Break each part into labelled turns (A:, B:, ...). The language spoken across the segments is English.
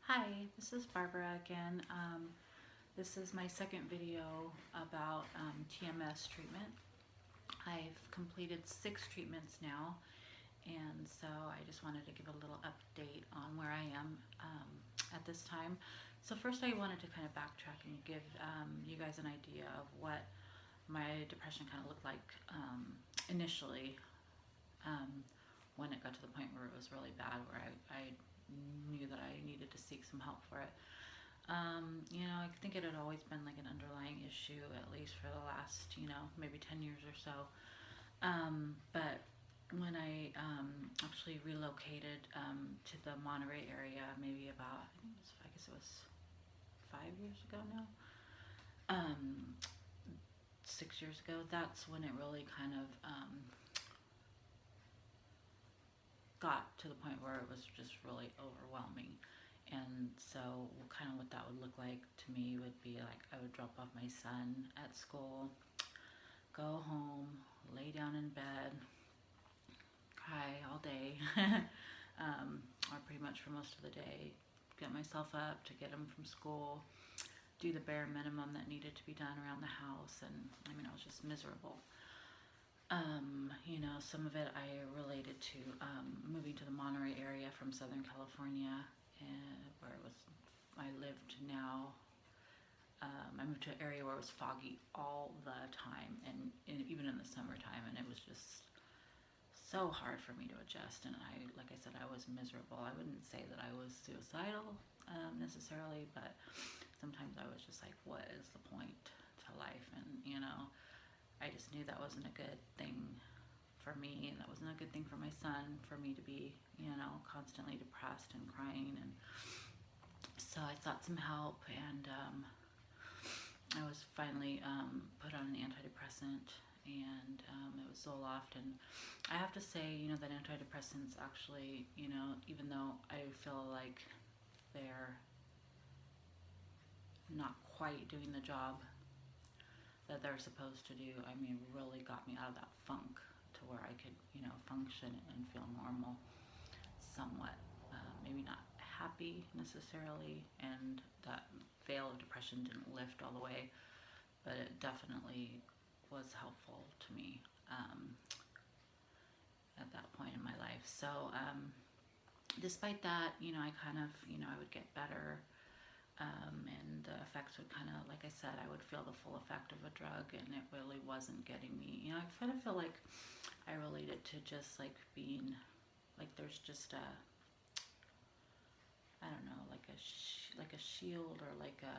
A: Hi, this is Barbara again. This is my second video about TMS treatment. I've completed 6 treatments now, and so I just wanted to give a little update on where I am at this time. So first I wanted to kind of backtrack and give you guys an idea of what my depression kind of looked like initially, when it got to the point where it was really bad, where I knew that I needed to seek some help for it. I think it had always been like an underlying issue, at least for the last, maybe 10 years or so. But when I actually relocated to the Monterey area, maybe about, I guess it was 5 years ago now, 6 years ago, that's when it really kind of got to the point where it was just really overwhelming. And so kind of what that would look like to me would be like I would drop off my son at school, go home, lay down in bed, cry all day, or pretty much for most of the day, get myself up to get him from school, do the bare minimum that needed to be done around the house, and I was just miserable. Some of it I related to moving to the Monterey area from Southern California, where I lived now. I moved to an area where it was foggy all the time, and even in the summertime, and it was just so hard for me to adjust. And like I said, I was miserable. I wouldn't say that I was suicidal necessarily, but sometimes I was just like, what is the point to life? And I just knew that wasn't a good thing for me, and that wasn't a good thing for my son, for me to be, constantly depressed and crying. And so I sought some help, and I was finally put on an antidepressant, and it was Zoloft. And I have to say, that antidepressants actually, even though I feel like they're not quite doing the job that they're supposed to do, really got me out of that funk to where I could, function and feel normal somewhat. Maybe not happy necessarily, and that veil of depression didn't lift all the way, but it definitely was helpful to me at that point in my life. So despite that, I kind of, I would get better. And the effects would kind of, like I said, I would feel the full effect of a drug, and it really wasn't getting me. I kind of feel like I relate it to just like being, like there's just a, I don't know, like a shield, or like a,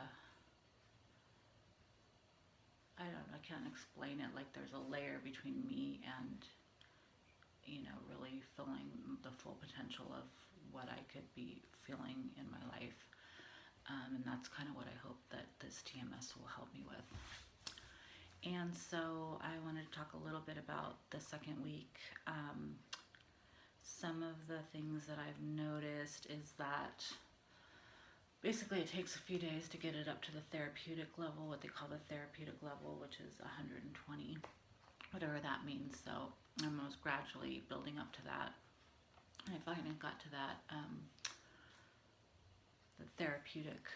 A: I don't know, I can't explain it. Like there's a layer between me and, really feeling the full potential of what I could be feeling in my life. And that's kind of what I hope that this TMS will help me with. And so I wanted to talk a little bit about the second week. Some of the things that I've noticed is that basically it takes a few days to get it up to the therapeutic level, what they call the therapeutic level, which is 120, whatever that means. So I was gradually building up to that. And I finally got to that, the therapeutic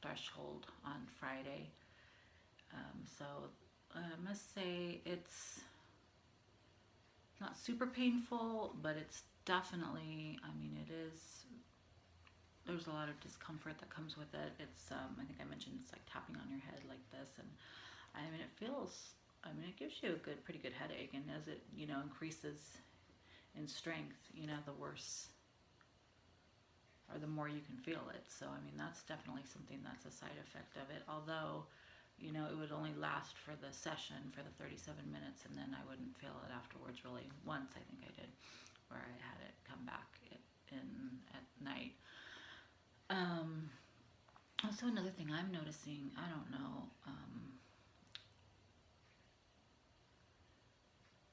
A: threshold on Friday. So I must say it's not super painful, but it's definitely, it is, there's a lot of discomfort that comes with it. It's, I think I mentioned it's like tapping on your head like this, and it feels, it gives you a pretty good headache, and as it, increases in strength, the worse or the more you can feel it. So that's definitely something that's a side effect of it, although it would only last for the session, for the 37 minutes, and then I wouldn't feel it afterwards. Really, once I think I did, where I had it come back at night. Also, another thing I'm noticing, I don't know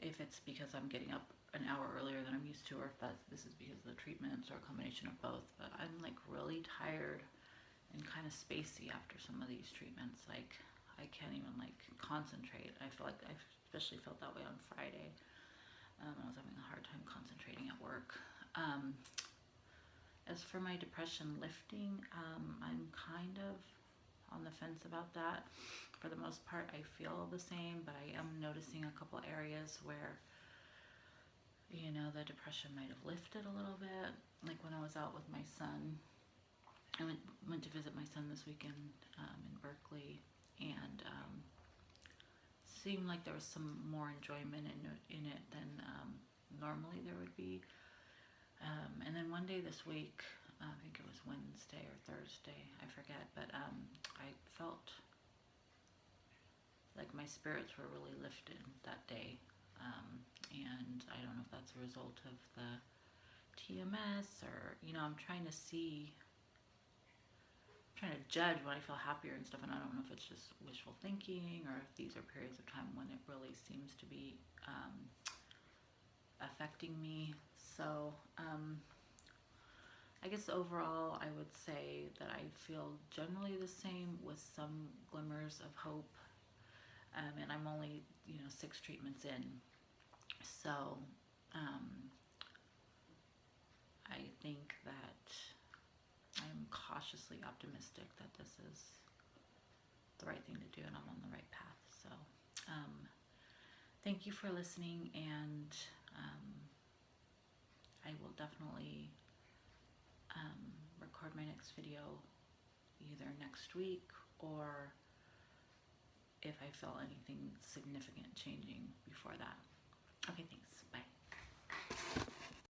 A: if it's because I'm getting up an hour earlier than I'm used to, or if this is because of the treatments, or a combination of both, but I'm like really tired and kind of spacey after some of these treatments. Like I can't even like concentrate. I feel like I especially felt that way on Friday. I was having a hard time concentrating at work. As for my depression lifting, I'm kind of on the fence about that. For the most part, I feel the same, but I am noticing a couple areas where, the depression might have lifted a little bit. Like when I was out with my son, I went to visit my son this weekend in Berkeley, and seemed like there was some more enjoyment in it than normally there would be. And then one day this week, I think it was Wednesday or Thursday, I forget, but I felt like my spirits were really lifted that day. And I don't know if that's a result of the T.M.S. or, I'm trying to judge when I feel happier and stuff, and I don't know if it's just wishful thinking or if these are periods of time when it really seems to be affecting me. So I guess overall I would say that I feel generally the same with some glimmers of hope, and I'm only 6 treatments in, so I think that I'm cautiously optimistic that this is the right thing to do and I'm on the right path. So thank you for listening, and I will definitely record my next video either next week or if I feel anything significant changing before that. Okay, thanks. Bye.